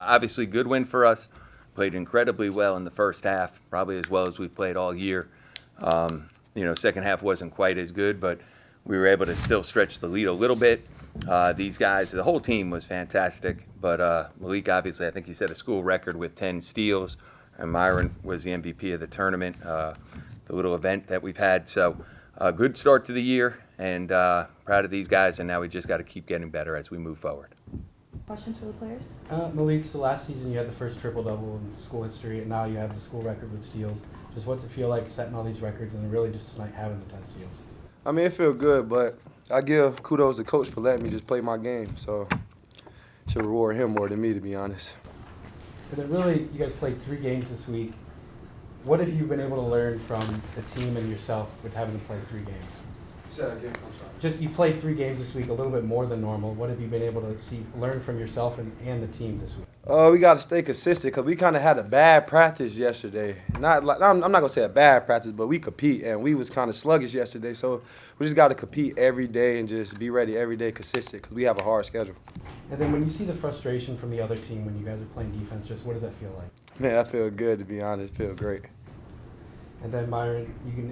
Obviously, good win for us. Played incredibly well in the first half, probably as well as we've played all year. Second half wasn't quite as good, but we were able to still stretch the lead a little bit. These guys, the whole team was fantastic, but Malique, obviously, I think he set a school record with 10 steals, and Miryne was the MVP of the tournament, the little event that we've had. So, good start to the year, and proud of these guys, and now we just got to keep getting better as we move forward. Questions for the players? Malique, so last season you had the first triple-double in school history, and now you have the school record with steals. Just what's it feel like setting all these records and really just tonight having the 10 steals? I mean, it feels good, but I give kudos to coach for letting me just play my game. So should reward him more than me, to be honest. And then really, you guys played 3 games this week. What have you been able to learn from the team and yourself with having to play 3 games? Say that again. I'm sorry. Just you played 3 games this week, a little bit more than normal. What have you been able to learn from yourself and the team this week? We got to stay consistent because we kind of had a bad practice yesterday. I'm not gonna say a bad practice, but we compete and we was kind of sluggish yesterday. So we just got to compete every day and just be ready every day, consistent, because we have a hard schedule. And then when you see the frustration from the other team when you guys are playing defense, just what does that feel like? Man, I feel good, to be honest. Feel great. And then Miryne,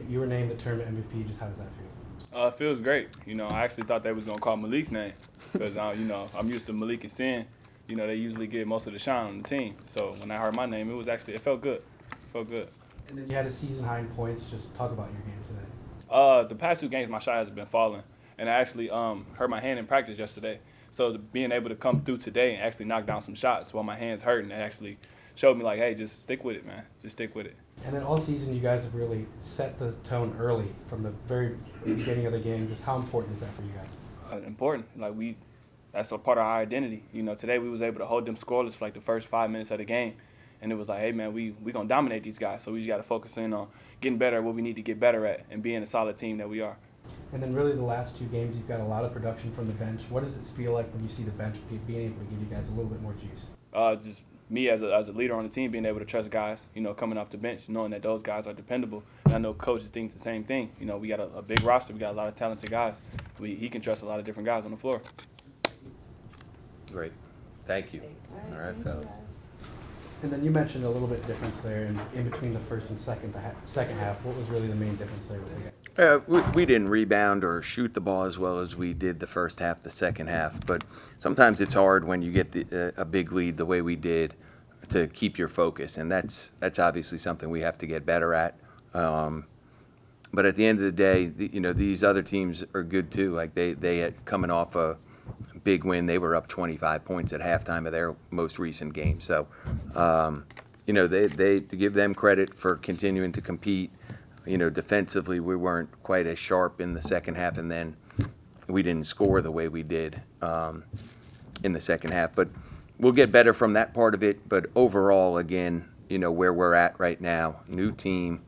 you were named the tournament MVP. Just how does that feel? It feels great. I actually thought they was going to call Malique's name because, I'm used to Malique and Sin. They usually get most of the shine on the team. So when I heard my name, it felt good. It felt good. And then you had a season high in points. Just talk about your game today. The past 2 games, my shot has been falling. And I actually hurt my hand in practice yesterday. So being able to come through today and actually knock down some shots while my hand's hurting, it actually showed me, like, hey, just stick with it, man. Just stick with it. And then all season, you guys have really set the tone early from the very beginning of the game. Just how important is that for you guys? Important. That's a part of our identity. Today we was able to hold them scoreless for like the first 5 minutes of the game. And it was like, hey, man, we going to dominate these guys. So we just got to focus in on getting better at what we need to get better at and being a solid team that we are. And then really the last 2 games, you've got a lot of production from the bench. What does it feel like when you see the bench being able to give you guys a little bit more juice? Just me as a leader on the team, being able to trust guys, coming off the bench, knowing that those guys are dependable. And I know coaches think the same thing. We got a big roster. We got a lot of talented guys. He can trust a lot of different guys on the floor. Great. Thank you. All right, fellas. And then you mentioned a little bit difference there in between the first and second half. What was really the main difference there with the game? We didn't rebound or shoot the ball as well as we did the first half, the second half. But sometimes it's hard when you get a big lead the way we did to keep your focus, and that's obviously something we have to get better at. But at the end of the day, these other teams are good too. Like they had coming off a big win. They were up 25 points at halftime of their most recent game. So, they to give them credit for continuing to compete. Defensively, we weren't quite as sharp in the second half, and then we didn't score the way we did in the second half. But we'll get better from that part of it. But overall, again, where we're at right now, new team,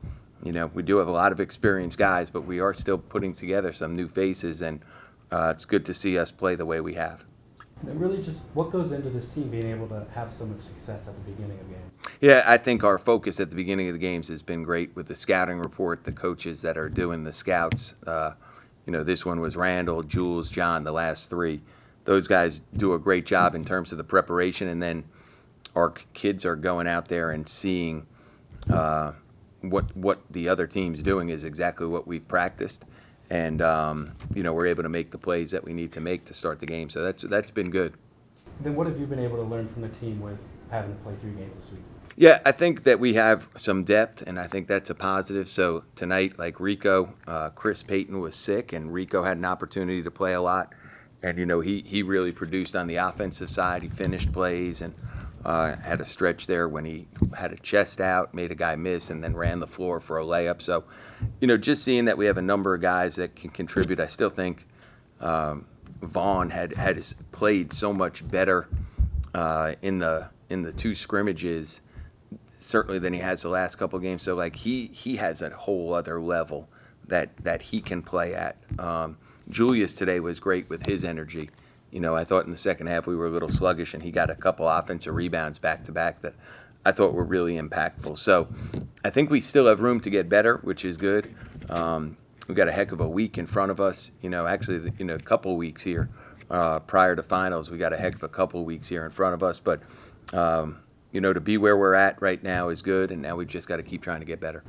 we do have a lot of experienced guys, but we are still putting together some new faces, and it's good to see us play the way we have. And really just what goes into this team being able to have so much success at the beginning of the game? Yeah, I think our focus at the beginning of the games has been great with the scouting report, the coaches that are doing the scouts. This one was Randall, Jules, John, the last 3. Those guys do a great job in terms of the preparation, and then our kids are going out there and seeing what the other team's doing is exactly what we've practiced. And, we're able to make the plays that we need to make to start the game. So that's been good. Then what have you been able to learn from the team with having to play 3 games this week? Yeah, I think that we have some depth, and I think that's a positive. So tonight, like Rico, Chris Payton was sick, and Rico had an opportunity to play a lot. And, he really produced on the offensive side. He finished plays and had a stretch there when he had a chest out, made a guy miss, and then ran the floor for a layup. So, just seeing that we have a number of guys that can contribute. I still think Vaughn had played so much better in the 2 scrimmages, certainly than he has the last couple of games. So, he has a whole other level that he can play at. Julius today was great with his energy. I thought in the second half we were a little sluggish, and he got a couple offensive rebounds back-to-back that I thought were really impactful. So I think we still have room to get better, which is good. We've got a heck of a week in front of us. Actually, a couple weeks here prior to finals. We got a heck of a couple weeks here in front of us. But To be where we're at right now is good, and now we've just got to keep trying to get better.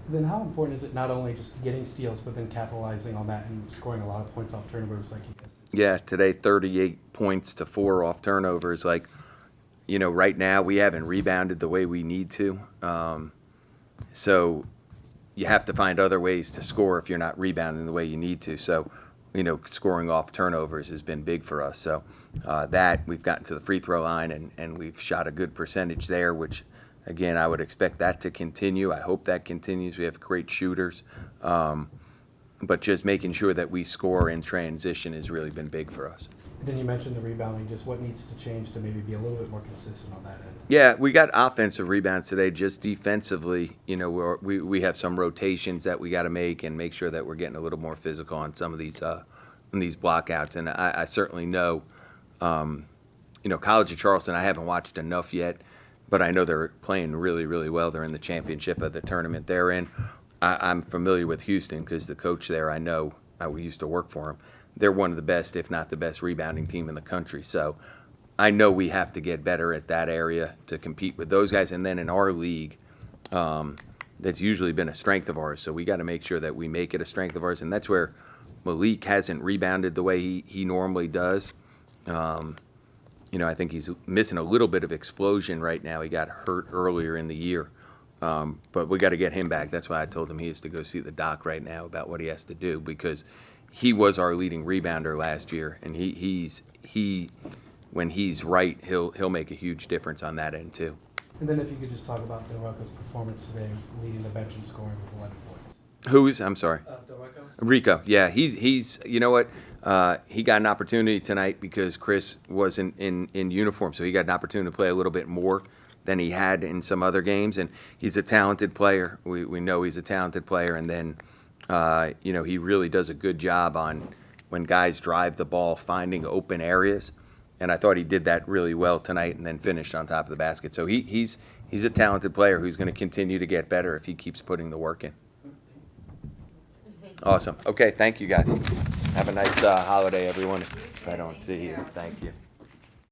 And then how important is it not only just getting steals, but then capitalizing on that and scoring a lot of points off turnovers like you guys did? Yeah, today 38 points to 4 off turnovers. Like, right now we haven't rebounded the way we need to. So you have to find other ways to score if you're not rebounding the way you need to. So, scoring off turnovers has been big for us. So that we've gotten to the free throw line and we've shot a good percentage there, which, again, I would expect that to continue. I hope that continues. We have great shooters. But just making sure that we score in transition has really been big for us. And then you mentioned the rebounding. Just what needs to change to maybe be a little bit more consistent on that end? Yeah, we got offensive rebounds today. Just defensively, we have some rotations that we got to make sure that we're getting a little more physical on some of these blockouts. And I certainly know, College of Charleston, I haven't watched enough yet, but I know they're playing really, really well. They're in the championship of the tournament they're in. I'm familiar with Houston because the coach there, I know, we used to work for him. They're one of the best, if not the best, rebounding team in the country. So I know we have to get better at that area to compete with those guys. And then in our league, that's usually been a strength of ours. So we got to make sure that we make it a strength of ours. And that's where Malique hasn't rebounded the way he normally does. I think he's missing a little bit of explosion right now. He got hurt earlier in the year. But we got to get him back. That's why I told him he has to go see the doc right now about what he has to do, because he was our leading rebounder last year, and he when he's right, he'll make a huge difference on that end too. And then if you could just talk about Delrocco's performance today, leading the bench and scoring with 11 points. I'm sorry. Delrocco? Rico. Yeah, he's you know what? He got an opportunity tonight because Chris wasn't in uniform, so he got an opportunity to play a little bit more than he had in some other games, and he's a talented player. We know he's a talented player, and then he really does a good job on when guys drive the ball, finding open areas, and I thought he did that really well tonight, and then finished on top of the basket. So he's a talented player who's going to continue to get better if he keeps putting the work in. Awesome. Okay, thank you guys. Have a nice holiday, everyone. If I don't see you, thank you.